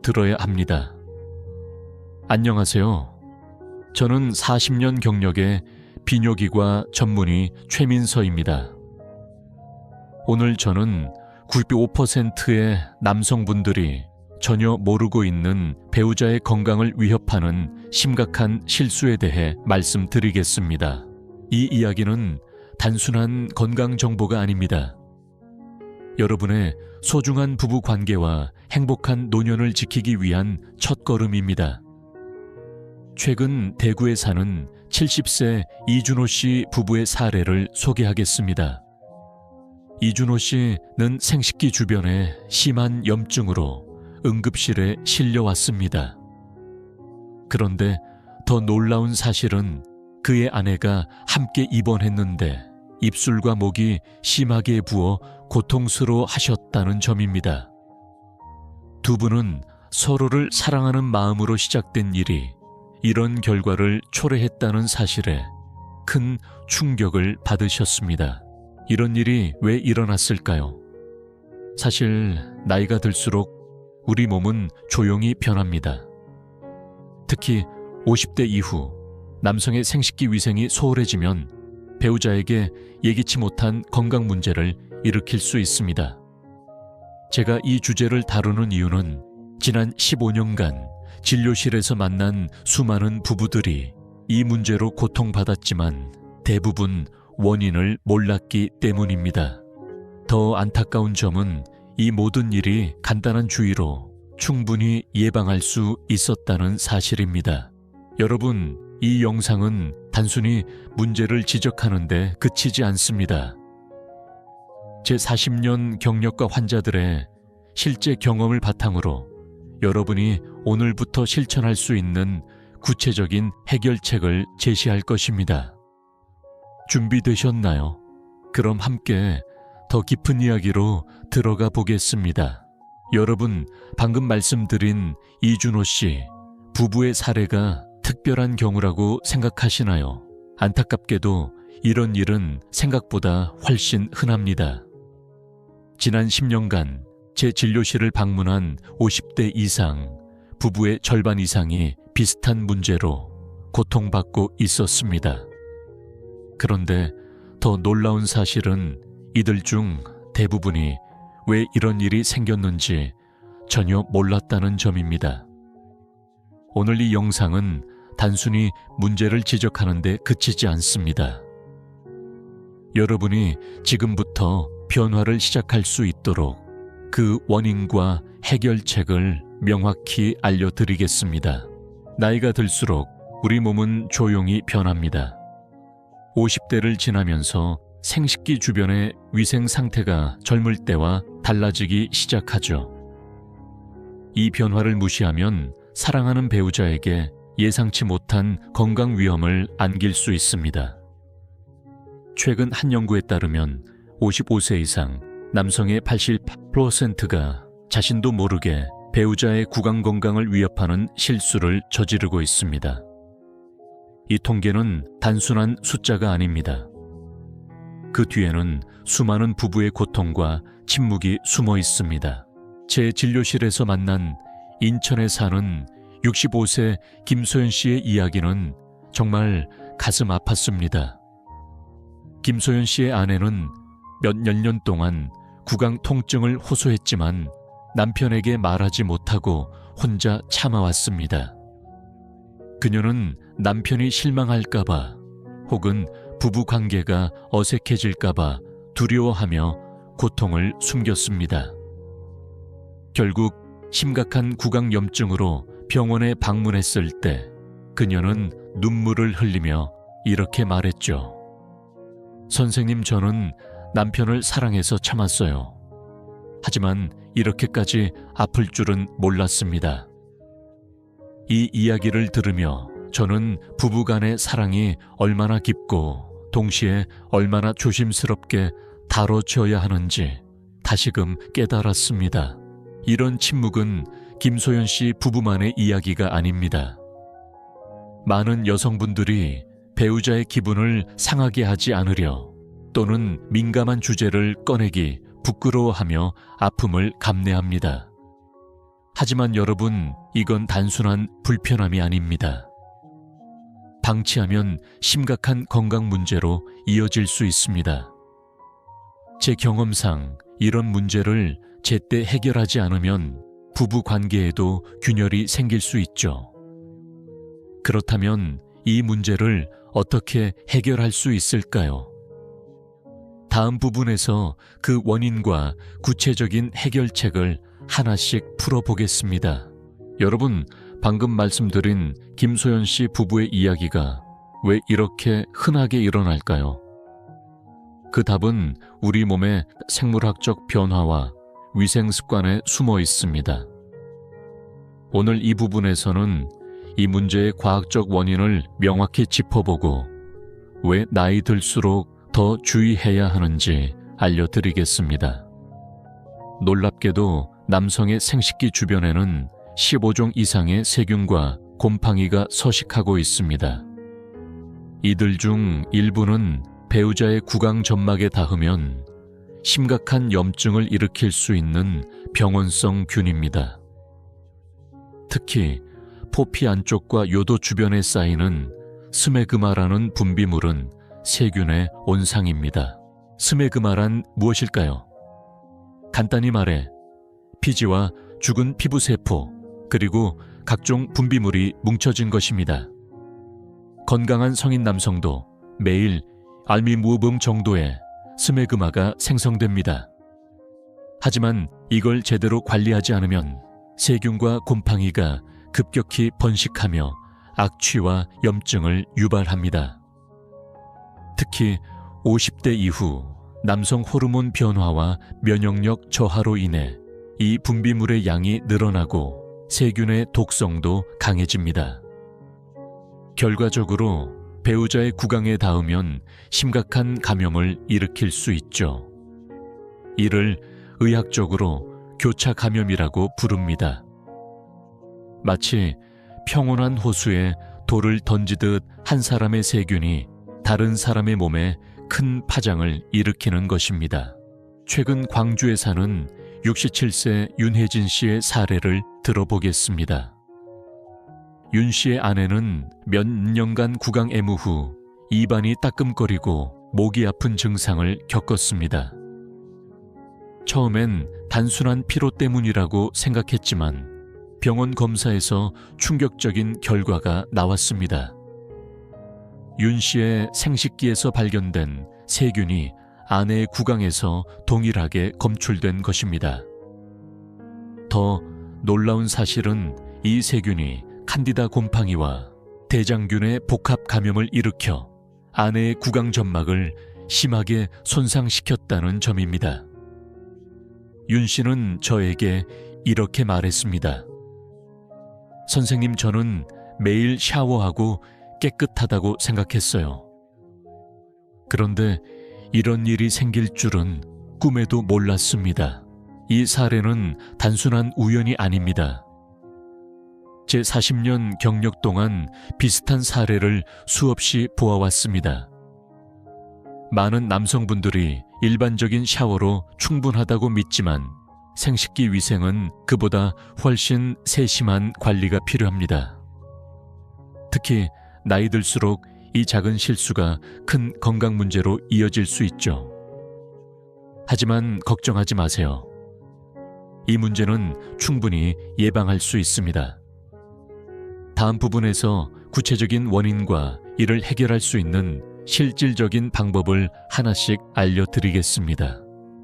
들어야 합니다. 안녕하세요. 저는 40년 경력의 비뇨기과 전문의 최민서입니다. 오늘 저는 95%의 남성분들이 전혀 모르고 있는 배우자의 건강을 위협하는 심각한 실수에 대해 말씀드리겠습니다. 이 이야기는 단순한 건강 정보가 아닙니다. 여러분의 소중한 부부 관계와 행복한 노년을 지키기 위한 첫걸음입니다. 최근 대구에 사는 70세 이준호 씨 부부의 사례를 소개하겠습니다. 이준호 씨는 생식기 주변에 심한 염증으로 응급실에 실려왔습니다. 그런데 더 놀라운 사실은 그의 아내가 함께 입원했는데 입술과 목이 심하게 부어 고통스러워 하셨다는 점입니다. 두 분은 서로를 사랑하는 마음으로 시작된 일이 이런 결과를 초래했다는 사실에 큰 충격을 받으셨습니다. 이런 일이 왜 일어났을까요? 사실 나이가 들수록 우리 몸은 조용히 변합니다. 특히 50대 이후 남성의 생식기 위생이 소홀해지면 배우자에게 예기치 못한 건강 문제를 일으킬 수 있습니다. 제가 이 주제를 다루는 이유는 지난 15년간 진료실에서 만난 수많은 부부들이 이 문제로 고통받았지만 대부분 원인을 몰랐기 때문입니다. 더 안타까운 점은 이 모든 일이 간단한 주의로 충분히 예방할 수 있었다는 사실입니다. 여러분, 이 영상은 단순히 문제를 지적하는 데 그치지 않습니다. 제 40년 경력과 환자들의 실제 경험을 바탕으로 여러분이 오늘부터 실천할 수 있는 구체적인 해결책을 제시할 것입니다. 준비되셨나요? 그럼 함께 더 깊은 이야기로 들어가 보겠습니다. 여러분, 방금 말씀드린 이준호 씨 부부의 사례가 특별한 경우라고 생각하시나요? 안타깝게도 이런 일은 생각보다 훨씬 흔합니다. 지난 10년간 제 진료실을 방문한 50대 이상 부부의 절반 이상이 비슷한 문제로 고통받고 있었습니다. 그런데 더 놀라운 사실은 이들 중 대부분이 왜 이런 일이 생겼는지 전혀 몰랐다는 점입니다. 오늘 이 영상은 단순히 문제를 지적하는 데 그치지 않습니다. 여러분이 지금부터 변화를 시작할 수 있도록 그 원인과 해결책을 명확히 알려드리겠습니다. 나이가 들수록 우리 몸은 조용히 변합니다. 50대를 지나면서 생식기 주변의 위생 상태가 젊을 때와 달라지기 시작하죠. 이 변화를 무시하면 사랑하는 배우자에게 예상치 못한 건강 위험을 안길 수 있습니다. 최근 한 연구에 따르면 55세 이상 남성의 88%가 자신도 모르게 배우자의 구강 건강을 위협하는 실수를 저지르고 있습니다. 이 통계는 단순한 숫자가 아닙니다. 그 뒤에는 수많은 부부의 고통과 침묵이 숨어 있습니다. 제 진료실에서 만난 인천에 사는 65세 김소연 씨의 이야기는 정말 가슴 아팠습니다. 김소연 씨의 아내는 몇 년 동안 구강 통증을 호소했지만 남편에게 말하지 못하고 혼자 참아왔습니다. 그녀는 남편이 실망할까봐 혹은 부부 관계가 어색해질까봐 두려워하며 고통을 숨겼습니다. 결국 심각한 구강염증으로 병원에 방문했을 때 그녀는 눈물을 흘리며 이렇게 말했죠. 선생님, 저는 남편을 사랑해서 참았어요. 하지만 이렇게까지 아플 줄은 몰랐습니다. 이 이야기를 들으며 저는 부부간의 사랑이 얼마나 깊고 동시에 얼마나 조심스럽게 다뤄져야 하는지 다시금 깨달았습니다. 이런 침묵은 김소연 씨 부부만의 이야기가 아닙니다. 많은 여성분들이 배우자의 기분을 상하게 하지 않으려 또는 민감한 주제를 꺼내기 부끄러워하며 아픔을 감내합니다. 하지만 여러분, 이건 단순한 불편함이 아닙니다. 방치하면 심각한 건강 문제로 이어질 수 있습니다. 제 경험상 이런 문제를 제때 해결하지 않으면 부부 관계에도 균열이 생길 수 있죠. 그렇다면 이 문제를 어떻게 해결할 수 있을까요? 다음 부분에서 그 원인과 구체적인 해결책을 하나씩 풀어보겠습니다. 여러분, 방금 말씀드린 김소연 씨 부부의 이야기가 왜 이렇게 흔하게 일어날까요? 그 답은 우리 몸의 생물학적 변화와 위생 습관에 숨어 있습니다. 오늘 이 부분에서는 이 문제의 과학적 원인을 명확히 짚어보고 왜 나이 들수록 더 주의해야 하는지 알려드리겠습니다. 놀랍게도 남성의 생식기 주변에는 15종 이상의 세균과 곰팡이가 서식하고 있습니다. 이들 중 일부는 배우자의 구강 점막에 닿으면 심각한 염증을 일으킬 수 있는 병원성 균입니다. 특히 포피 안쪽과 요도 주변에 쌓이는 스메그마라는 분비물은 세균의 온상입니다. 스메그마란 무엇일까요? 간단히 말해 피지와 죽은 피부세포 그리고 각종 분비물이 뭉쳐진 것입니다. 건강한 성인 남성도 매일 알미무음 정도의 스메그마가 생성됩니다. 하지만 이걸 제대로 관리하지 않으면 세균과 곰팡이가 급격히 번식하며 악취와 염증을 유발합니다. 특히 50대 이후 남성 호르몬 변화와 면역력 저하로 인해 이 분비물의 양이 늘어나고 세균의 독성도 강해집니다. 결과적으로 배우자의 구강에 닿으면 심각한 감염을 일으킬 수 있죠. 이를 의학적으로 교차 감염이라고 부릅니다. 마치 평온한 호수에 돌을 던지듯 한 사람의 세균이 다른 사람의 몸에 큰 파장을 일으키는 것입니다. 최근 광주에 사는 67세 윤혜진 씨의 사례를 들어보겠습니다. 윤 씨의 아내는 몇 년간 구강 애무 후 입안이 따끔거리고 목이 아픈 증상을 겪었습니다. 처음엔 단순한 피로 때문이라고 생각했지만 병원 검사에서 충격적인 결과가 나왔습니다. 윤 씨의 생식기에서 발견된 세균이 아내의 구강에서 동일하게 검출된 것입니다. 더 놀라운 사실은 이 세균이 칸디다 곰팡이와 대장균의 복합 감염을 일으켜 아내의 구강 점막을 심하게 손상시켰다는 점입니다. 윤 씨는 저에게 이렇게 말했습니다. 선생님, 저는 매일 샤워하고 깨끗하다고 생각했어요. 그런데 이런 일이 생길 줄은 꿈에도 몰랐습니다. 이 사례는 단순한 우연이 아닙니다. 제 40년 경력 동안 비슷한 사례를 수없이 보아왔습니다. 많은 남성분들이 일반적인 샤워로 충분하다고 믿지만 생식기 위생은 그보다 훨씬 세심한 관리가 필요합니다. 특히 나이 들수록 이 작은 실수가 큰 건강 문제로 이어질 수 있죠. 하지만 걱정하지 마세요. 이 문제는 충분히 예방할 수 있습니다. 다음 부분에서 구체적인 원인과 이를 해결할 수 있는 실질적인 방법을 하나씩 알려드리겠습니다.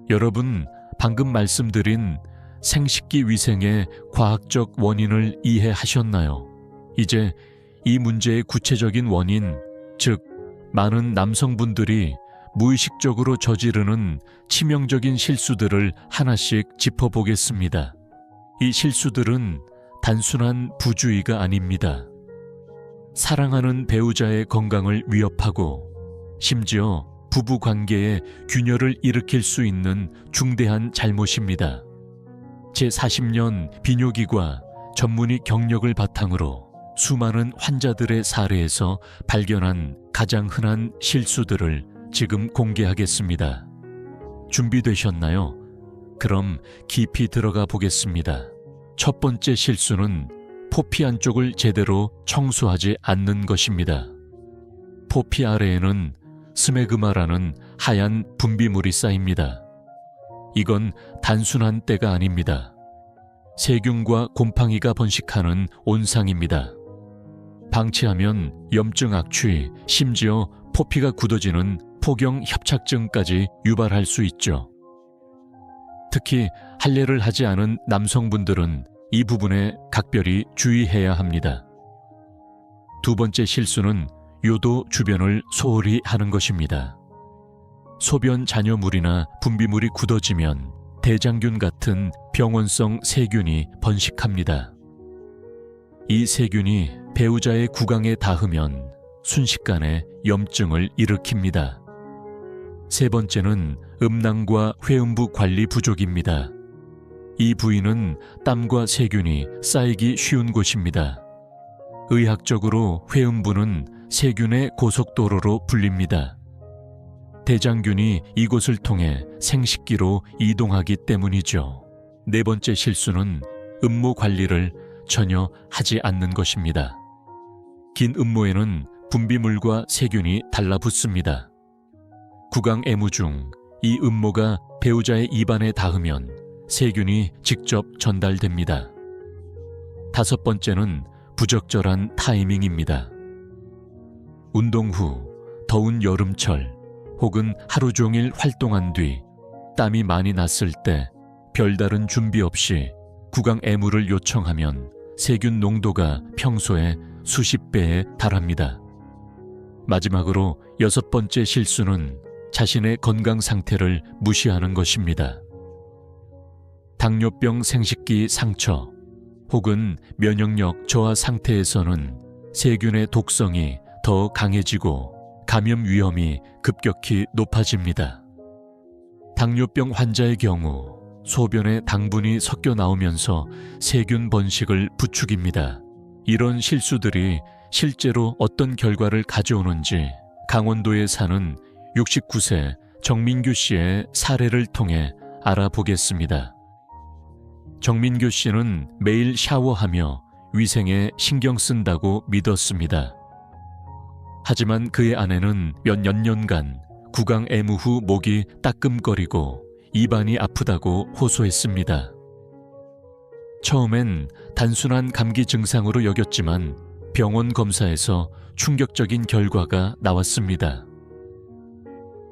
여러분, 방금 말씀드린 생식기 위생의 과학적 원인을 이해하셨나요? 이제 이 문제의 구체적인 원인, 즉 많은 남성분들이 무의식적으로 저지르는 치명적인 실수들을 하나씩 짚어보겠습니다. 이 실수들은 단순한 부주의가 아닙니다. 사랑하는 배우자의 건강을 위협하고 심지어 부부 관계에 균열을 일으킬 수 있는 중대한 잘못입니다. 제 40년 비뇨기과 전문의 경력을 바탕으로 수많은 환자들의 사례에서 발견한 가장 흔한 실수들을 지금 공개하겠습니다. 준비되셨나요? 그럼 깊이 들어가 보겠습니다. 첫 번째 실수는 포피 안쪽을 제대로 청소하지 않는 것입니다. 포피 아래에는 스메그마라는 하얀 분비물이 쌓입니다. 이건 단순한 때가 아닙니다. 세균과 곰팡이가 번식하는 온상입니다. 방치하면 염증 악취, 심지어 포피가 굳어지는 포경 협착증까지 유발할 수 있죠. 특히 할례를 하지 않은 남성분들은 이 부분에 각별히 주의해야 합니다. 두 번째 실수는 요도 주변을 소홀히 하는 것입니다. 소변 잔여물이나 분비물이 굳어지면 대장균 같은 병원성 세균이 번식합니다. 이 세균이 배우자의 구강에 닿으면 순식간에 염증을 일으킵니다. 세 번째는 음낭과 회음부 관리 부족입니다. 이 부위는 땀과 세균이 쌓이기 쉬운 곳입니다. 의학적으로 회음부는 세균의 고속도로로 불립니다. 대장균이 이곳을 통해 생식기로 이동하기 때문이죠. 네 번째 실수는 음모 관리를 전혀 하지 않는 것입니다. 긴 음모에는 분비물과 세균이 달라붙습니다. 구강 애무 중 이 음모가 배우자의 입안에 닿으면 세균이 직접 전달됩니다. 다섯 번째는 부적절한 타이밍입니다. 운동 후, 더운 여름철 혹은 하루 종일 활동한 뒤 땀이 많이 났을 때 별다른 준비 없이 구강 애무를 요청하면 세균 농도가 평소에 수십 배에 달합니다. 마지막으로 여섯 번째 실수는 자신의 건강 상태를 무시하는 것입니다. 당뇨병 생식기 상처 혹은 면역력 저하 상태에서는 세균의 독성이 더 강해지고 감염 위험이 급격히 높아집니다. 당뇨병 환자의 경우 소변에 당분이 섞여 나오면서 세균 번식을 부추깁니다. 이런 실수들이 실제로 어떤 결과를 가져오는지 강원도에 사는 69세 정민규 씨의 사례를 통해 알아보겠습니다. 정민규 씨는 매일 샤워하며 위생에 신경 쓴다고 믿었습니다. 하지만 그의 아내는 몇 년간 구강 애무 후 목이 따끔거리고 입안이 아프다고 호소했습니다. 처음엔 단순한 감기 증상으로 여겼지만 병원 검사에서 충격적인 결과가 나왔습니다.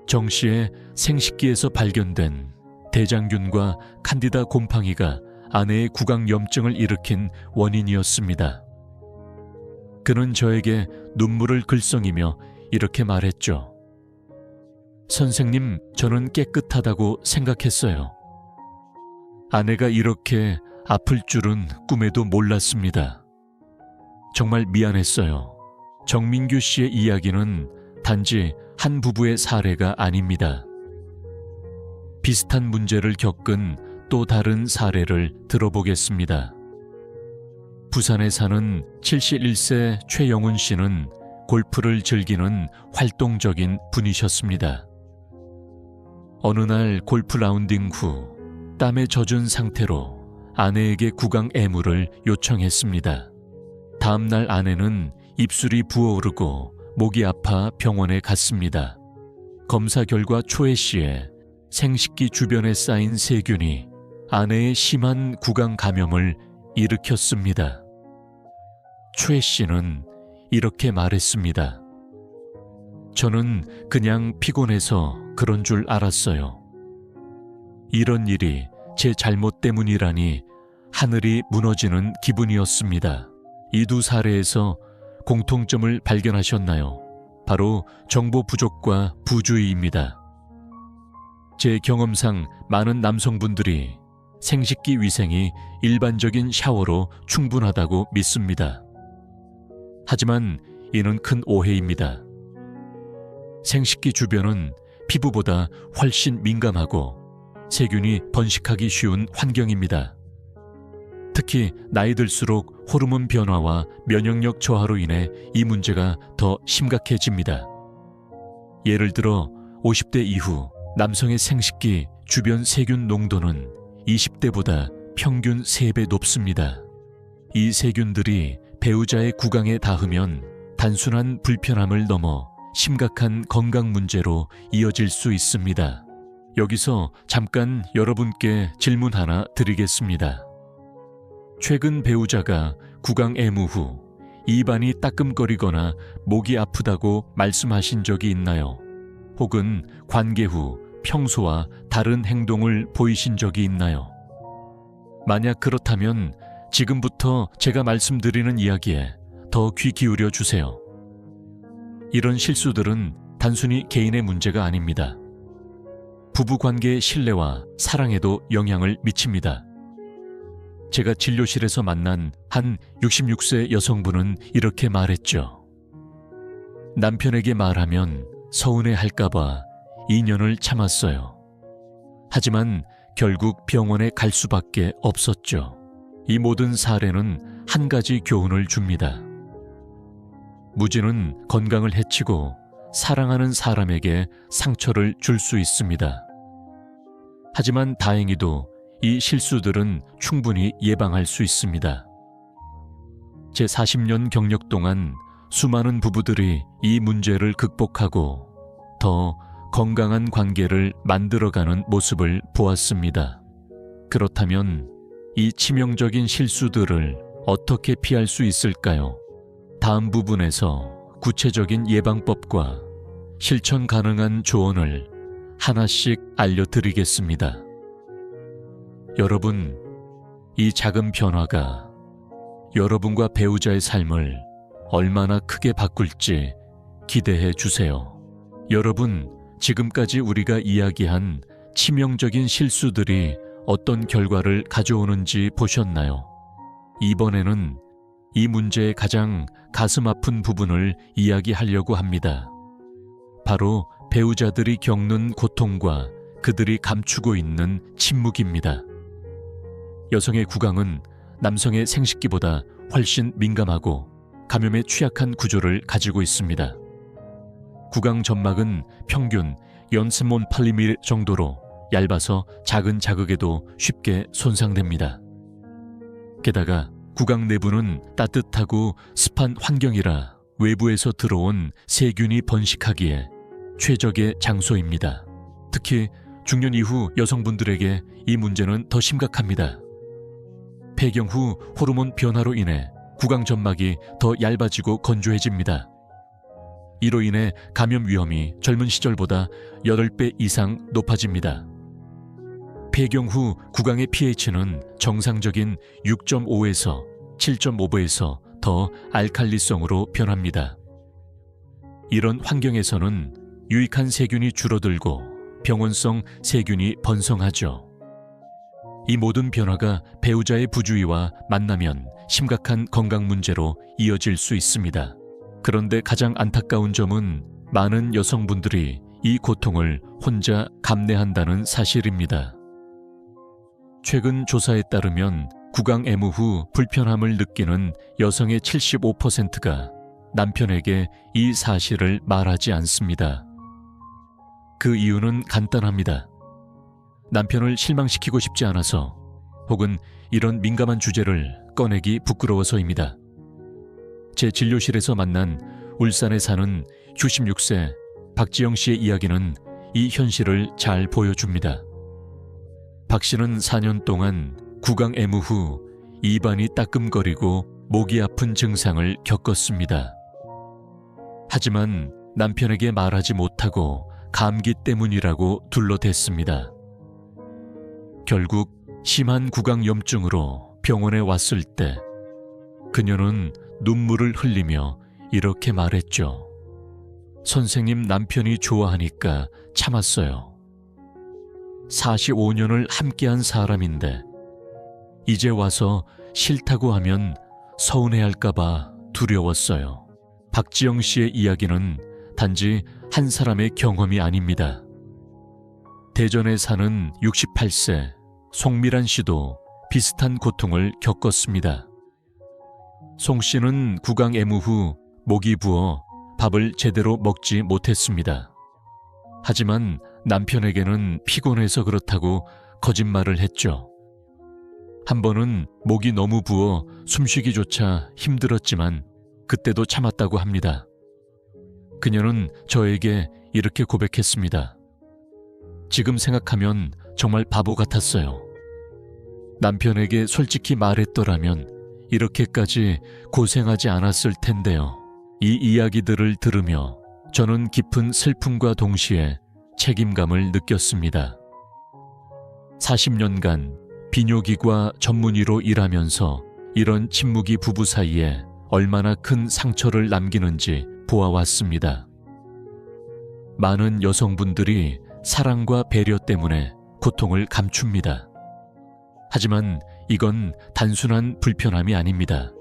정 씨의 생식기에서 발견된 대장균과 칸디다 곰팡이가 아내의 구강염증을 일으킨 원인이었습니다. 그는 저에게 눈물을 글썽이며 이렇게 말했죠. 선생님, 저는 깨끗하다고 생각했어요. 아내가 이렇게 아플 줄은 꿈에도 몰랐습니다. 정말 미안했어요. 정민규 씨의 이야기는 단지 한 부부의 사례가 아닙니다. 비슷한 문제를 겪은 또 다른 사례를 들어보겠습니다. 부산에 사는 71세 최영훈 씨는 골프를 즐기는 활동적인 분이셨습니다. 어느 날 골프 라운딩 후 땀에 젖은 상태로 아내에게 구강 애무를 요청했습니다. 다음 날 아내는 입술이 부어오르고 목이 아파 병원에 갔습니다. 검사 결과 초혜 씨의 생식기 주변에 쌓인 세균이 아내의 심한 구강 감염을 일으켰습니다. 초혜 씨는 이렇게 말했습니다. 저는 그냥 피곤해서 그런 줄 알았어요. 이런 일이 제 잘못 때문이라니 하늘이 무너지는 기분이었습니다. 이 두 사례에서 공통점을 발견하셨나요? 바로 정보 부족과 부주의입니다. 제 경험상 많은 남성분들이 생식기 위생이 일반적인 샤워로 충분하다고 믿습니다. 하지만 이는 큰 오해입니다. 생식기 주변은 피부보다 훨씬 민감하고 세균이 번식하기 쉬운 환경입니다. 특히 나이 들수록 호르몬 변화와 면역력 저하로 인해 이 문제가 더 심각해집니다. 예를 들어 50대 이후 남성의 생식기 주변 세균 농도는 20대보다 평균 3배 높습니다. 이 세균들이 배우자의 구강에 닿으면 단순한 불편함을 넘어 심각한 건강 문제로 이어질 수 있습니다. 여기서 잠깐 여러분께 질문 하나 드리겠습니다. 최근 배우자가 구강 애무 후 입안이 따끔거리거나 목이 아프다고 말씀하신 적이 있나요? 혹은 관계 후 평소와 다른 행동을 보이신 적이 있나요? 만약 그렇다면 지금부터 제가 말씀드리는 이야기에 더 귀 기울여 주세요. 이런 실수들은 단순히 개인의 문제가 아닙니다. 부부관계의 신뢰와 사랑에도 영향을 미칩니다. 제가 진료실에서 만난 한 66세 여성분은 이렇게 말했죠. 남편에게 말하면 서운해할까봐 2년을 참았어요. 하지만 결국 병원에 갈 수밖에 없었죠. 이 모든 사례는 한 가지 교훈을 줍니다. 무지는 건강을 해치고 사랑하는 사람에게 상처를 줄 수 있습니다. 하지만 다행히도 이 실수들은 충분히 예방할 수 있습니다. 제 40년 경력 동안 수많은 부부들이 이 문제를 극복하고 더 건강한 관계를 만들어가는 모습을 보았습니다. 그렇다면 이 치명적인 실수들을 어떻게 피할 수 있을까요? 다음 부분에서 구체적인 예방법과 실천 가능한 조언을 하나씩 알려드리겠습니다. 여러분, 이 작은 변화가 여러분과 배우자의 삶을 얼마나 크게 바꿀지 기대해 주세요. 여러분, 지금까지 우리가 이야기한 치명적인 실수들이 어떤 결과를 가져오는지 보셨나요? 이번에는 이 문제의 가장 가슴 아픈 부분을 이야기하려고 합니다. 바로 배우자들이 겪는 고통과 그들이 감추고 있는 침묵입니다. 여성의 구강은 남성의 생식기보다 훨씬 민감하고 감염에 취약한 구조를 가지고 있습니다. 구강 점막은 평균 연스몬 8mm 정도로 얇아서 작은 자극에도 쉽게 손상됩니다. 게다가 구강 내부는 따뜻하고 습한 환경이라 외부에서 들어온 세균이 번식하기에 최적의 장소입니다. 특히 중년 이후 여성분들에게 이 문제는 더 심각합니다. 폐경 후 호르몬 변화로 인해 구강 점막이 더 얇아지고 건조해집니다. 이로 인해 감염 위험이 젊은 시절보다 8배 이상 높아집니다. 폐경 후 구강의 pH는 정상적인 6.5에서 7.5배에서 더 알칼리성으로 변합니다. 이런 환경에서는 유익한 세균이 줄어들고 병원성 세균이 번성하죠. 이 모든 변화가 배우자의 부주의와 만나면 심각한 건강 문제로 이어질 수 있습니다. 그런데 가장 안타까운 점은 많은 여성분들이 이 고통을 혼자 감내한다는 사실입니다. 최근 조사에 따르면 구강 애무 후 불편함을 느끼는 여성의 75%가 남편에게 이 사실을 말하지 않습니다. 그 이유는 간단합니다. 남편을 실망시키고 싶지 않아서 혹은 이런 민감한 주제를 꺼내기 부끄러워서입니다. 제 진료실에서 만난 울산에 사는 96세 박지영 씨의 이야기는 이 현실을 잘 보여줍니다. 박 씨는 4년 동안 구강 애무 후 입안이 따끔거리고 목이 아픈 증상을 겪었습니다. 하지만 남편에게 말하지 못하고 감기 때문이라고 둘러댔습니다. 결국 심한 구강염증으로 병원에 왔을 때 그녀는 눈물을 흘리며 이렇게 말했죠. 선생님, 남편이 좋아하니까 참았어요. 45년을 함께한 사람인데 이제 와서 싫다고 하면 서운해할까봐 두려웠어요. 박지영 씨의 이야기는 단지 한 사람의 경험이 아닙니다. 대전에 사는 68세 송미란 씨도 비슷한 고통을 겪었습니다. 송 씨는 구강 애무 후 목이 부어 밥을 제대로 먹지 못했습니다. 하지만 남편에게는 피곤해서 그렇다고 거짓말을 했죠. 한 번은 목이 너무 부어 숨쉬기조차 힘들었지만 그때도 참았다고 합니다. 그녀는 저에게 이렇게 고백했습니다. 지금 생각하면 정말 바보 같았어요. 남편에게 솔직히 말했더라면 이렇게까지 고생하지 않았을 텐데요. 이 이야기들을 들으며 저는 깊은 슬픔과 동시에 책임감을 느꼈습니다. 40년간 비뇨기과 전문의로 일하면서 이런 침묵이 부부 사이에 얼마나 큰 상처를 남기는지 보아왔습니다. 많은 여성분들이 사랑과 배려 때문에 고통을 감춥니다. 하지만 이건 단순한 불편함이 아닙니다.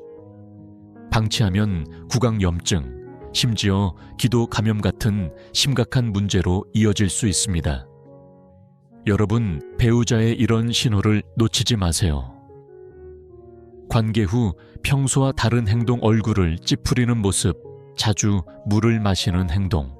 방치하면 구강염증, 심지어 기도 감염 같은 심각한 문제로 이어질 수 있습니다. 여러분, 배우자의 이런 신호를 놓치지 마세요. 관계 후 평소와 다른 행동, 얼굴을 찌푸리는 모습, 자주 물을 마시는 행동.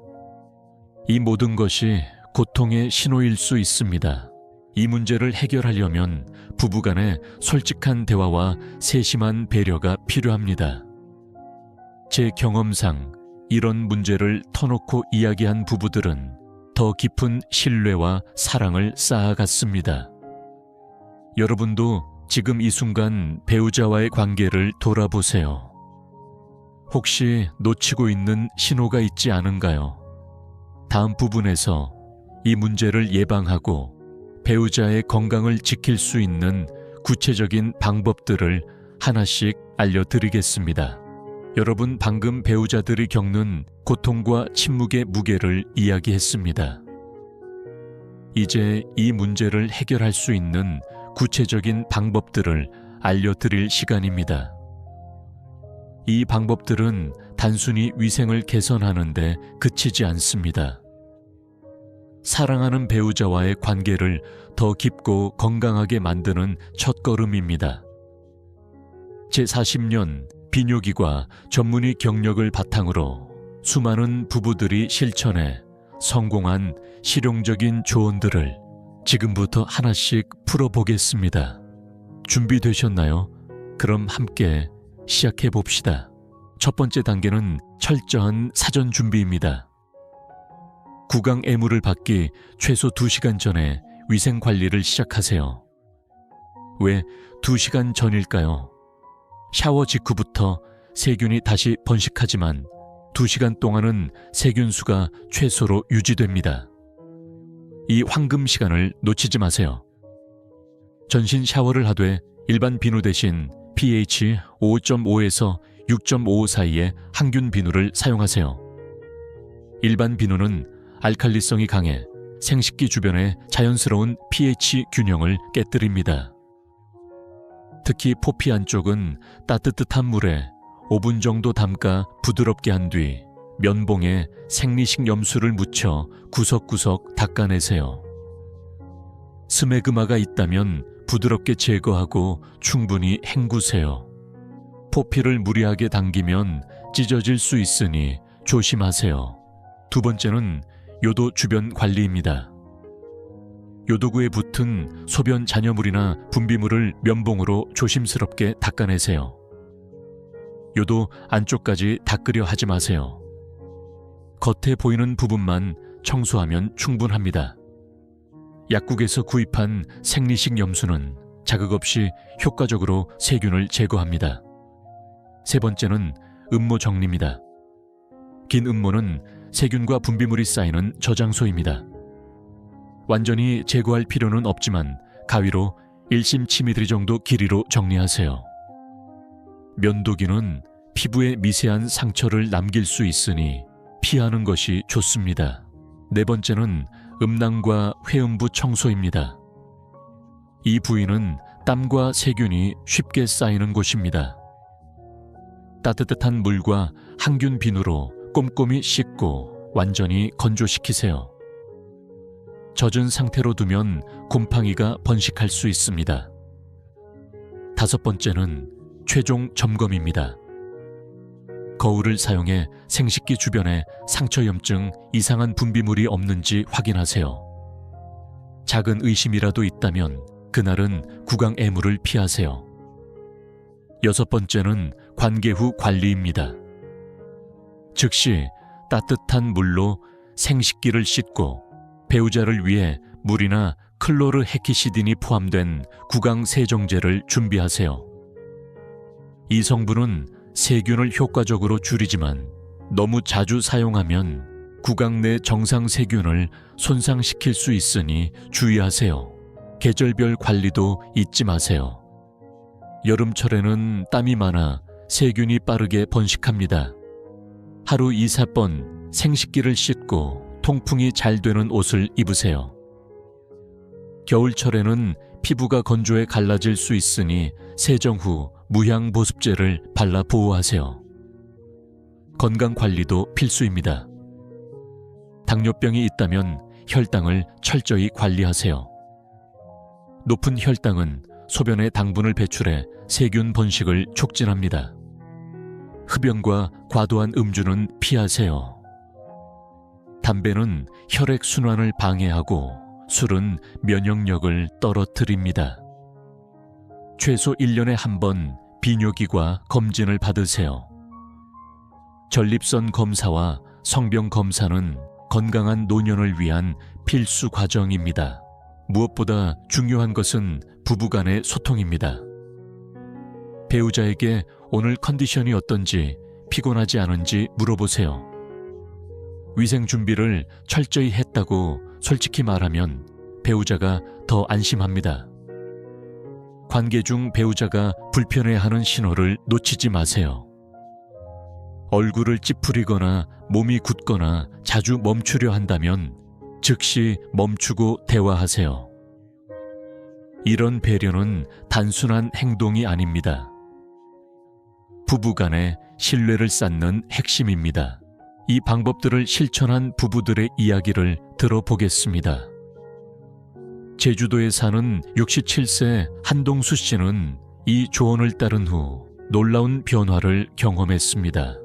이 모든 것이 고통의 신호일 수 있습니다. 이 문제를 해결하려면 부부간의 솔직한 대화와 세심한 배려가 필요합니다. 제 경험상 이런 문제를 터놓고 이야기한 부부들은 더 깊은 신뢰와 사랑을 쌓아갔습니다. 여러분도 지금 이 순간 배우자와의 관계를 돌아보세요. 혹시 놓치고 있는 신호가 있지 않은가요? 다음 부분에서 이 문제를 예방하고 배우자의 건강을 지킬 수 있는 구체적인 방법들을 하나씩 알려드리겠습니다. 여러분, 방금 배우자들이 겪는 고통과 침묵의 무게를 이야기했습니다. 이제 이 문제를 해결할 수 있는 구체적인 방법들을 알려드릴 시간입니다. 이 방법들은 단순히 위생을 개선하는 데 그치지 않습니다. 사랑하는 배우자와의 관계를 더 깊고 건강하게 만드는 첫걸음입니다. 제40년 비뇨기과 전문의 경력을 바탕으로 수많은 부부들이 실천해 성공한 실용적인 조언들을 지금부터 하나씩 풀어보겠습니다. 준비되셨나요? 그럼 함께 시작해 봅시다. 첫 번째 단계는 철저한 사전 준비입니다. 구강 애무를 받기 최소 2시간 전에 위생 관리를 시작하세요. 왜 2시간 전일까요? 샤워 직후부터 세균이 다시 번식하지만 2시간 동안은 세균 수가 최소로 유지됩니다. 이 황금 시간을 놓치지 마세요. 전신 샤워를 하되 일반 비누 대신 pH 5.5에서 6.5 사이의 항균 비누를 사용하세요. 일반 비누는 알칼리성이 강해 생식기 주변의 자연스러운 pH 균형을 깨뜨립니다. 특히 포피 안쪽은 따뜻한 물에 5분 정도 담가 부드럽게 한 뒤 면봉에 생리식 염수를 묻혀 구석구석 닦아내세요. 스메그마가 있다면 부드럽게 제거하고 충분히 헹구세요. 포피를 무리하게 당기면 찢어질 수 있으니 조심하세요. 두 번째는 요도 주변 관리입니다. 요도구에 붙은 소변 잔여물이나 분비물을 면봉으로 조심스럽게 닦아내세요. 요도 안쪽까지 닦으려 하지 마세요. 겉에 보이는 부분만 청소하면 충분합니다. 약국에서 구입한 생리식 염수는 자극 없이 효과적으로 세균을 제거합니다. 세 번째는 음모 정리입니다. 긴 음모는 세균과 분비물이 쌓이는 저장소입니다. 완전히 제거할 필요는 없지만 가위로 1cm 정도 길이로 정리하세요. 면도기는 피부에 미세한 상처를 남길 수 있으니 피하는 것이 좋습니다. 네 번째는 음낭과 회음부 청소입니다. 이 부위는 땀과 세균이 쉽게 쌓이는 곳입니다. 따뜻한 물과 항균 비누로 꼼꼼히 씻고 완전히 건조시키세요. 젖은 상태로 두면 곰팡이가 번식할 수 있습니다. 다섯 번째는 최종 점검입니다. 거울을 사용해 생식기 주변에 상처염증, 이상한 분비물이 없는지 확인하세요. 작은 의심이라도 있다면 그날은 구강 애물을 피하세요. 6번째는 관계 후 관리입니다. 즉시 따뜻한 물로 생식기를 씻고 배우자를 위해 물이나 클로르헤키시딘이 포함된 구강 세정제를 준비하세요. 이 성분은 세균을 효과적으로 줄이지만 너무 자주 사용하면 구강 내 정상 세균을 손상시킬 수 있으니 주의하세요. 계절별 관리도 잊지 마세요. 여름철에는 땀이 많아 세균이 빠르게 번식합니다. 하루 2~4번 생식기를 씻고 통풍이 잘 되는 옷을 입으세요. 겨울철에는 피부가 건조해 갈라질 수 있으니 세정 후 무향 보습제를 발라 보호하세요. 건강관리도 필수입니다. 당뇨병이 있다면 혈당을 철저히 관리하세요. 높은 혈당은 소변에 당분을 배출해 세균 번식을 촉진합니다. 흡연과 과도한 음주는 피하세요. 담배는 혈액순환을 방해하고 술은 면역력을 떨어뜨립니다. 최소 1년에 한 번 비뇨기과 검진을 받으세요. 전립선 검사와 성병 검사는 건강한 노년을 위한 필수 과정입니다. 무엇보다 중요한 것은 부부간의 소통입니다. 배우자에게 오늘 컨디션이 어떤지, 피곤하지 않은지 물어보세요. 위생 준비를 철저히 했다고 솔직히 말하면 배우자가 더 안심합니다. 관계 중 배우자가 불편해하는 신호를 놓치지 마세요. 얼굴을 찌푸리거나 몸이 굳거나 자주 멈추려 한다면 즉시 멈추고 대화하세요. 이런 배려는 단순한 행동이 아닙니다. 부부간의 신뢰를 쌓는 핵심입니다. 이 방법들을 실천한 부부들의 이야기를 들어보겠습니다. 제주도에 사는 67세 한동수 씨는 이 조언을 따른 후 놀라운 변화를 경험했습니다.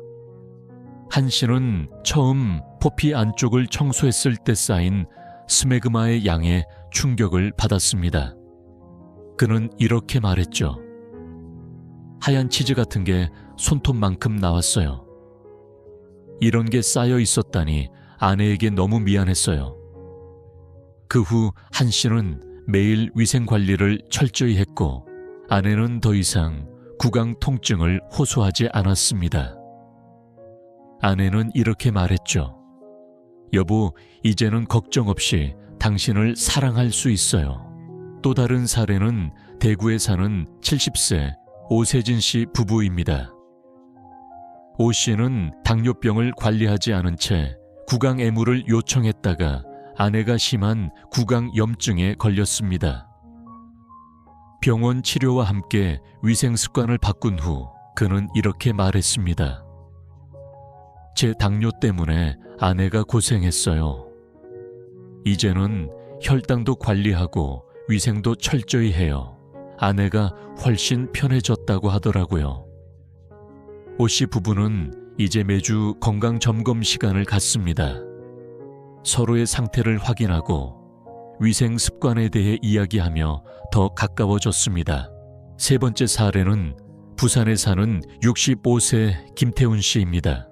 한 씨는 처음 포피 안쪽을 청소했을 때 쌓인 스메그마의 양에 충격을 받았습니다. 그는 이렇게 말했죠. 하얀 치즈 같은 게 손톱만큼 나왔어요. 이런 게 쌓여 있었다니 아내에게 너무 미안했어요. 그 후 한 씨는 매일 위생 관리를 철저히 했고 아내는 더 이상 구강 통증을 호소하지 않았습니다. 아내는 이렇게 말했죠. 여보, 이제는 걱정 없이 당신을 사랑할 수 있어요. 또 다른 사례는 대구에 사는 70세 오세진 씨 부부입니다. 오 씨는 당뇨병을 관리하지 않은 채 구강 애물을 요청했다가 아내가 심한 구강염증에 걸렸습니다. 병원 치료와 함께 위생 습관을 바꾼 후 그는 이렇게 말했습니다. 제 당뇨 때문에 아내가 고생했어요. 이제는 혈당도 관리하고 위생도 철저히 해요. 아내가 훨씬 편해졌다고 하더라고요. 오 씨 부부는 이제 매주 건강 점검 시간을 갖습니다. 서로의 상태를 확인하고 위생 습관에 대해 이야기하며 더 가까워졌습니다. 세 번째 사례는 부산에 사는 65세 김태훈 씨입니다.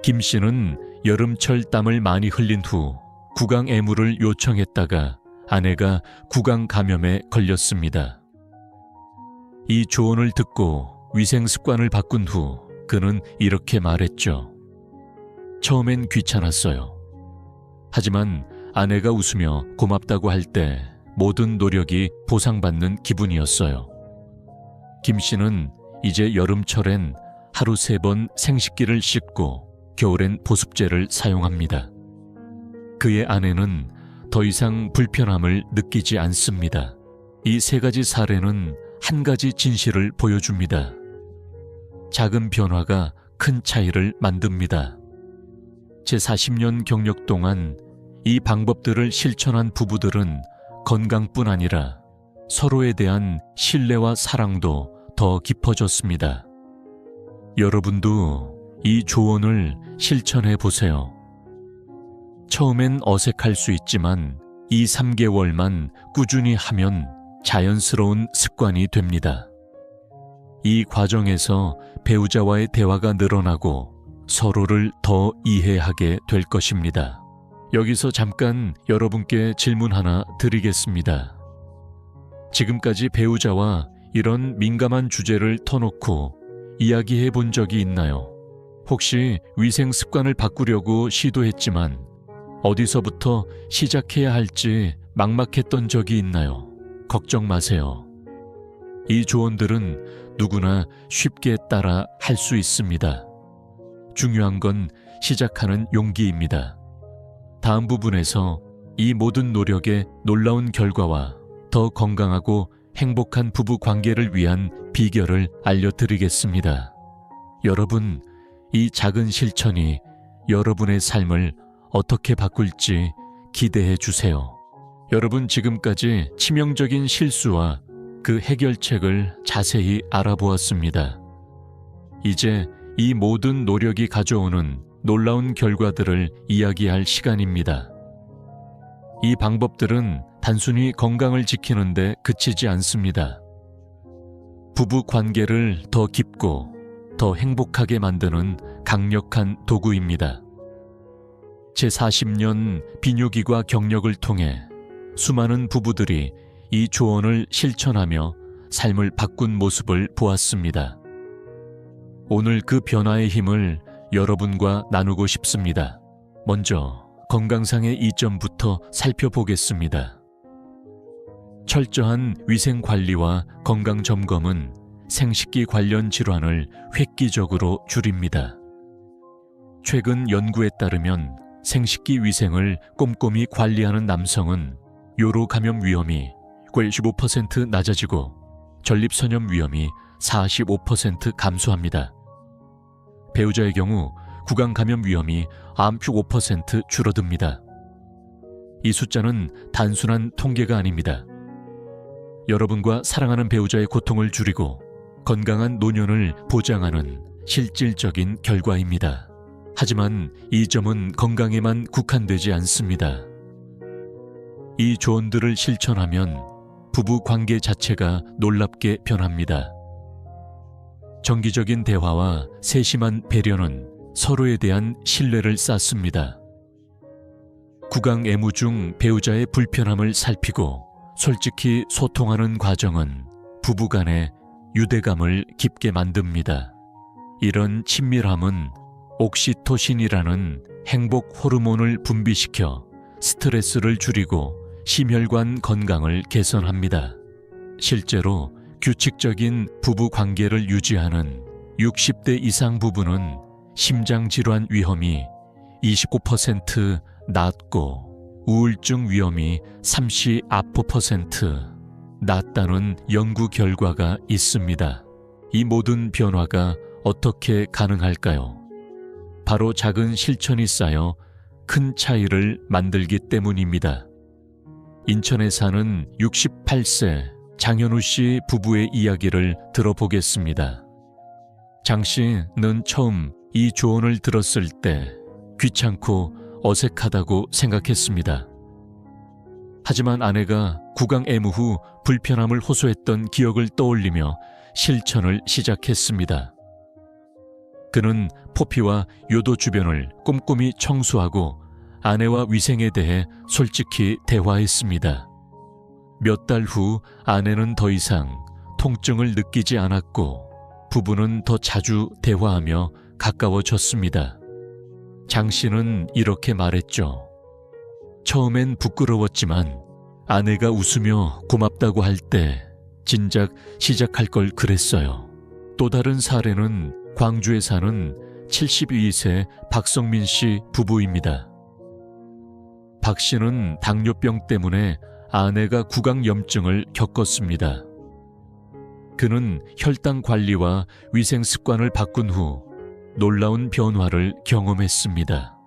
김 씨는 여름철 땀을 많이 흘린 후 구강 애물을 요청했다가 아내가 구강 감염에 걸렸습니다. 이 조언을 듣고 위생 습관을 바꾼 후 그는 이렇게 말했죠. 처음엔 귀찮았어요. 하지만 아내가 웃으며 고맙다고 할 때 모든 노력이 보상받는 기분이었어요. 김 씨는 이제 여름철엔 하루 3번 생식기를 씻고 겨울엔 보습제를 사용합니다. 그의 아내는 더 이상 불편함을 느끼지 않습니다. 이 3가지 사례는 한 가지 진실을 보여줍니다. 작은 변화가 큰 차이를 만듭니다. 제 40년 경력 동안 이 방법들을 실천한 부부들은 건강뿐 아니라 서로에 대한 신뢰와 사랑도 더 깊어졌습니다. 여러분도 이 조언을 실천해 보세요. 처음엔 어색할 수 있지만 2, 3개월만 꾸준히 하면 자연스러운 습관이 됩니다. 이 과정에서 배우자와의 대화가 늘어나고 서로를 더 이해하게 될 것입니다. 여기서 잠깐 여러분께 질문 하나 드리겠습니다. 지금까지 배우자와 이런 민감한 주제를 터놓고 이야기해 본 적이 있나요? 혹시 위생 습관을 바꾸려고 시도했지만 어디서부터 시작해야 할지 막막했던 적이 있나요? 걱정 마세요. 이 조언들은 누구나 쉽게 따라 할 수 있습니다. 중요한 건 시작하는 용기입니다. 다음 부분에서 이 모든 노력의 놀라운 결과와 더 건강하고 행복한 부부 관계를 위한 비결을 알려드리겠습니다. 여러분, 이 작은 실천이 여러분의 삶을 어떻게 바꿀지 기대해 주세요. 여러분, 지금까지 치명적인 실수와 그 해결책을 자세히 알아보았습니다. 이제 이 모든 노력이 가져오는 놀라운 결과들을 이야기할 시간입니다. 이 방법들은 단순히 건강을 지키는데 그치지 않습니다. 부부 관계를 더 깊고 더 행복하게 만드는 강력한 도구입니다. 제40년 비뇨기과 경력을 통해 수많은 부부들이 이 조언을 실천하며 삶을 바꾼 모습을 보았습니다. 오늘 그 변화의 힘을 여러분과 나누고 싶습니다. 먼저 건강상의 이점부터 살펴보겠습니다. 철저한 위생 관리와 건강 점검은 생식기 관련 질환을 획기적으로 줄입니다. 최근 연구에 따르면 생식기 위생을 꼼꼼히 관리하는 남성은 요로 감염 위험이 95% 낮아지고 전립선염 위험이 45% 감소합니다. 배우자의 경우 구강 감염 위험이 95% 줄어듭니다. 이 숫자는 단순한 통계가 아닙니다. 여러분과 사랑하는 배우자의 고통을 줄이고 건강한 노년을 보장하는 실질적인 결과입니다. 하지만 이 점은 건강에만 국한되지 않습니다. 이 조언들을 실천하면 부부 관계 자체가 놀랍게 변합니다. 정기적인 대화와 세심한 배려는 서로에 대한 신뢰를 쌓습니다. 구강 애무 중 배우자의 불편함을 살피고 솔직히 소통하는 과정은 부부 간의 유대감을 깊게 만듭니다. 이런 친밀함은 옥시토신이라는 행복 호르몬을 분비시켜 스트레스를 줄이고 심혈관 건강을 개선합니다. 실제로 규칙적인 부부 관계를 유지하는 60대 이상 부부는 심장질환 위험이 29% 낮고 우울증 위험이 39% 낮다는 연구 결과가 있습니다. 이 모든 변화가 어떻게 가능할까요? 바로 작은 실천이 쌓여 큰 차이를 만들기 때문입니다. 인천에 사는 68세 장현우 씨 부부의 이야기를 들어보겠습니다. 장 씨는 처음 이 조언을 들었을 때 귀찮고 어색하다고 생각했습니다. 하지만 아내가 구강 애무 후 불편함을 호소했던 기억을 떠올리며 실천을 시작했습니다. 그는 포피와 요도 주변을 꼼꼼히 청소하고 아내와 위생에 대해 솔직히 대화했습니다. 몇 달 후 아내는 더 이상 통증을 느끼지 않았고 부부는 더 자주 대화하며 가까워졌습니다. 장 씨는 이렇게 말했죠. 처음엔 부끄러웠지만 아내가 웃으며 고맙다고 할 때 진작 시작할 걸 그랬어요. 또 다른 사례는 광주에 사는 72세 박성민 씨 부부입니다. 박 씨는 당뇨병 때문에 아내가 구강염증을 겪었습니다. 그는 혈당 관리와 위생 습관을 바꾼 후 놀라운 변화를 경험했습니다.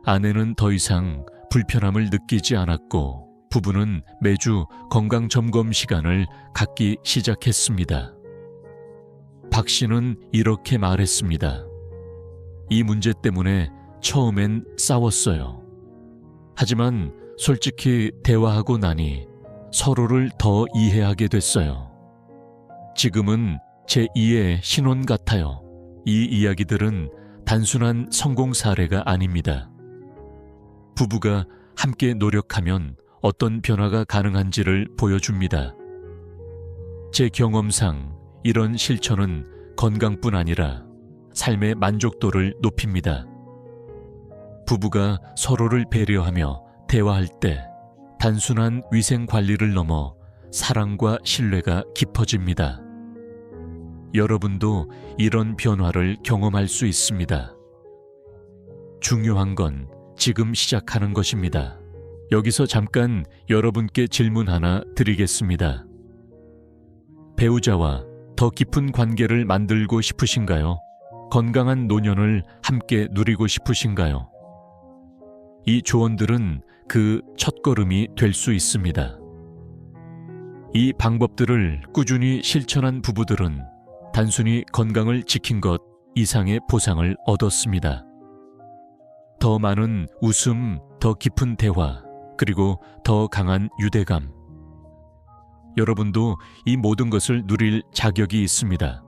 아내는 더 이상 불편함을 느끼지 않았고 부부는 매주 건강점검 시간을 갖기 시작했습니다. 박 씨는 이렇게 말했습니다. 이 문제 때문에 처음엔 싸웠어요. 하지만 솔직히 대화하고 나니 서로를 더 이해하게 됐어요. 지금은 제2의 신혼 같아요. 이 이야기들은 단순한 성공 사례가 아닙니다. 부부가 함께 노력하면 어떤 변화가 가능한지를 보여줍니다. 제 경험상 이런 실천은 건강뿐 아니라 삶의 만족도를 높입니다. 부부가 서로를 배려하며 대화할 때 단순한 위생 관리를 넘어 사랑과 신뢰가 깊어집니다. 여러분도 이런 변화를 경험할 수 있습니다. 중요한 건 지금 시작하는 것입니다. 여기서 잠깐 여러분께 질문 하나 드리겠습니다. 배우자와 더 깊은 관계를 만들고 싶으신가요? 건강한 노년을 함께 누리고 싶으신가요? 이 조언들은 그 첫걸음이 될 수 있습니다. 이 방법들을 꾸준히 실천한 부부들은 단순히 건강을 지킨 것 이상의 보상을 얻었습니다. 더 많은 웃음, 더 깊은 대화, 그리고 더 강한 유대감. 여러분도 이 모든 것을 누릴 자격이 있습니다.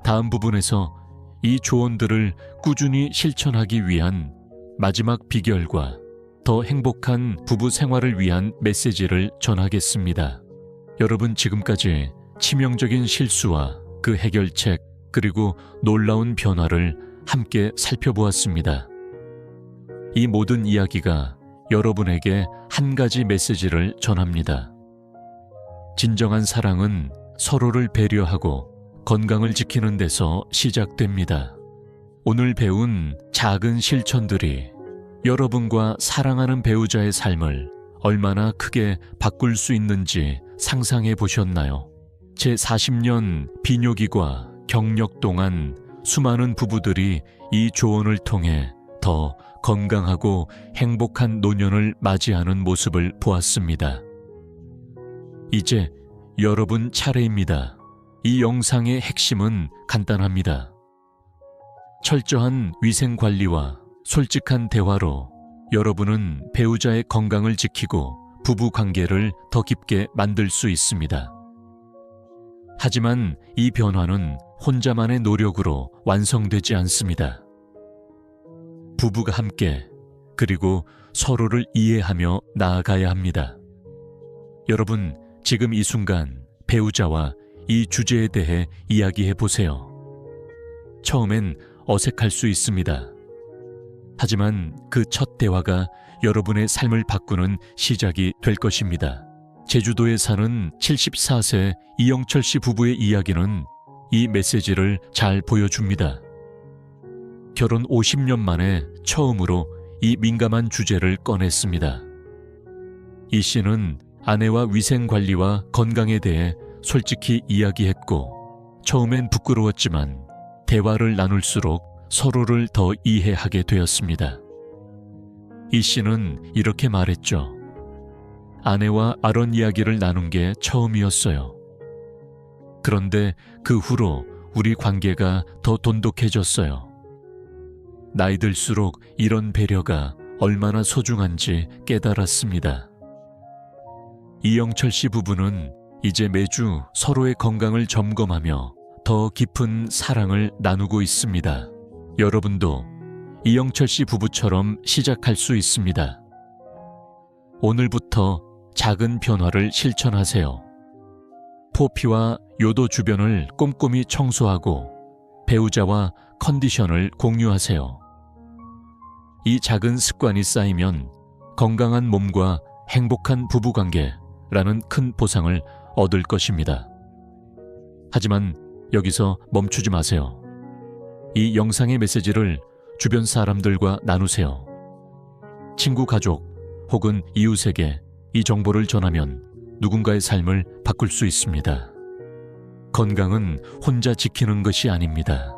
다음 부분에서 이 조언들을 꾸준히 실천하기 위한 마지막 비결과 더 행복한 부부 생활을 위한 메시지를 전하겠습니다. 여러분, 지금까지 치명적인 실수와 그 해결책, 그리고 놀라운 변화를 함께 살펴보았습니다. 이 모든 이야기가 여러분에게 한 가지 메시지를 전합니다. 진정한 사랑은 서로를 배려하고 건강을 지키는 데서 시작됩니다. 오늘 배운 작은 실천들이 여러분과 사랑하는 배우자의 삶을 얼마나 크게 바꿀 수 있는지 상상해 보셨나요? 제 40년 비뇨기과 경력 동안 수많은 부부들이 이 조언을 통해 더 건강하고 행복한 노년을 맞이하는 모습을 보았습니다. 이제 여러분 차례입니다. 이 영상의 핵심은 간단합니다. 철저한 위생 관리와 솔직한 대화로 여러분은 배우자의 건강을 지키고 부부 관계를 더 깊게 만들 수 있습니다. 하지만 이 변화는 혼자만의 노력으로 완성되지 않습니다. 부부가 함께, 그리고 서로를 이해하며 나아가야 합니다. 여러분, 지금 이 순간 배우자와 이 주제에 대해 이야기해 보세요. 처음엔 어색할 수 있습니다. 하지만 그 첫 대화가 여러분의 삶을 바꾸는 시작이 될 것입니다. 제주도에 사는 74세 이영철 씨 부부의 이야기는 이 메시지를 잘 보여줍니다. 결혼 50년 만에 처음으로 이 민감한 주제를 꺼냈습니다. 이 씨는 아내와 위생 관리와 건강에 대해 솔직히 이야기했고, 처음엔 부끄러웠지만 대화를 나눌수록 서로를 더 이해하게 되었습니다. 이 씨는 이렇게 말했죠. 아내와 아론 이야기를 나눈 게 처음이었어요. 그런데 그 후로 우리 관계가 더 돈독해졌어요. 나이 들수록 이런 배려가 얼마나 소중한지 깨달았습니다. 이영철 씨 부부는 이제 매주 서로의 건강을 점검하며 더 깊은 사랑을 나누고 있습니다. 여러분도 이영철 씨 부부처럼 시작할 수 있습니다. 오늘부터 작은 변화를 실천하세요. 포피와 요도 주변을 꼼꼼히 청소하고 배우자와 컨디션을 공유하세요. 이 작은 습관이 쌓이면 건강한 몸과 행복한 부부관계라는 큰 보상을 얻을 것입니다. 하지만 여기서 멈추지 마세요. 이 영상의 메시지를 주변 사람들과 나누세요. 친구, 가족 혹은 이웃에게 이 정보를 전하면 누군가의 삶을 바꿀 수 있습니다. 건강은 혼자 지키는 것이 아닙니다.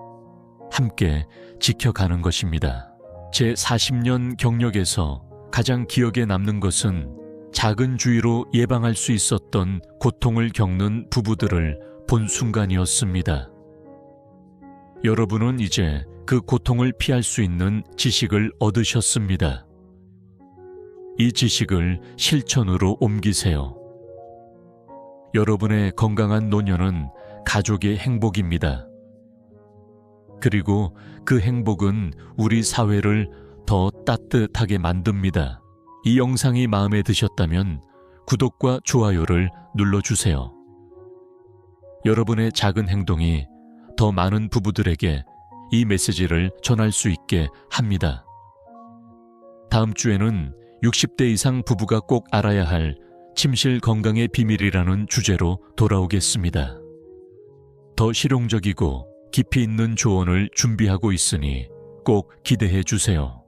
함께 지켜가는 것입니다. 제 40년 경력에서 가장 기억에 남는 것은 작은 주의로 예방할 수 있었던 고통을 겪는 부부들을 본 순간이었습니다. 여러분은 이제 그 고통을 피할 수 있는 지식을 얻으셨습니다. 이 지식을 실천으로 옮기세요. 여러분의 건강한 노년은 가족의 행복입니다. 그리고 그 행복은 우리 사회를 더 따뜻하게 만듭니다. 이 영상이 마음에 드셨다면 구독과 좋아요를 눌러주세요. 여러분의 작은 행동이 더 많은 부부들에게 이 메시지를 전할 수 있게 합니다. 다음 주에는 60대 이상 부부가 꼭 알아야 할 침실 건강의 비밀이라는 주제로 돌아오겠습니다. 더 실용적이고 깊이 있는 조언을 준비하고 있으니 꼭 기대해 주세요.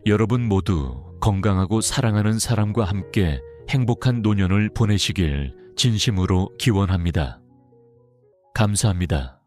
여러분 모두 건강하고 사랑하는 사람과 함께 행복한 노년을 보내시길 진심으로 기원합니다. 감사합니다.